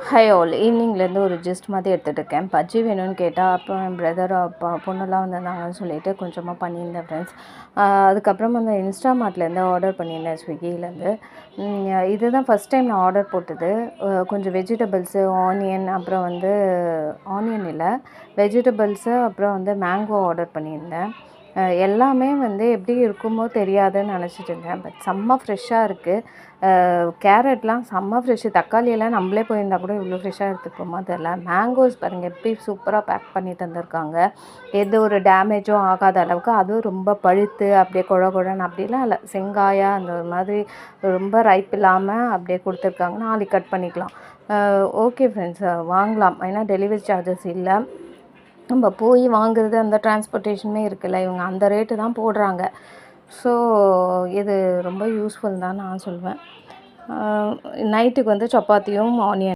Hi all, ஈவினிங்லேருந்து ஒரு gist மாதிரி எடுத்துகிட்டு இருக்கேன். பஜ்ஜி வேணும்னு கேட்டால் அப்புறம் என் பிரதர் அப்பா பொண்ணுலாம் வந்திருந்தாங்கன்னு சொல்லிட்டு கொஞ்சமாக பண்ணியிருந்தேன் ஃப்ரெண்ட்ஸ். அதுக்கப்புறம் அந்த இன்ஸ்டாமார்ட்லேருந்து ஆர்டர் பண்ணியிருந்தேன், ஸ்விக்கிலேருந்து. இதுதான் ஃபஸ்ட் டைம் நான் ஆர்டர் போட்டது. கொஞ்சம் வெஜிடபிள்ஸு, ஆனியன், அப்புறம் வந்து ஆனியன் இல்லை, வெஜிடபிள்ஸு, அப்புறம் வந்து மேங்கோ ஆர்டர் பண்ணியிருந்தேன். எல்லாமே வந்து எப்படி இருக்குமோ தெரியாதுன்னு நினச்சிட்டு இருந்தேன். பட் செம்ம ஃப்ரெஷ்ஷாக இருக்குது. கேரட்லாம் செம்ம ஃப்ரெஷ்ஷு. தக்காளியெல்லாம் நம்மளே போயிருந்தால் கூட இவ்வளோ ஃப்ரெஷ்ஷாக எடுத்துப்போமா தெரில. மேங்கோஸ் பாருங்கள் எப்படி சூப்பராக பேக் பண்ணி தந்திருக்காங்க. எந்த ஒரு டேமேஜும் ஆகாத அளவுக்கு, அதுவும் ரொம்ப பழுத்து அப்படியே குழ குழன்னு அப்படிலாம் இல்லை, செங்காயாக அந்த மாதிரி ரொம்ப ரைப் இல்லாமல் அப்படியே கொடுத்துருக்காங்க. நாளைக்கு கட் பண்ணிக்கலாம். ஓகே ஃப்ரெண்ட்ஸ், வாங்கலாம். ஏன்னா டெலிவரி சார்ஜஸ் இல்லை. நம்ம போய் வாங்குறது அந்த டிரான்ஸ்போர்ட்டேஷனுமே இருக்குல்ல, இவங்க அந்த ரேட்டு தான் போடுறாங்க. ஸோ இது ரொம்ப யூஸ்ஃபுல் தான் நான் சொல்வேன். நைட்டுக்கு வந்து சப்பாத்தியும் ஆனியன்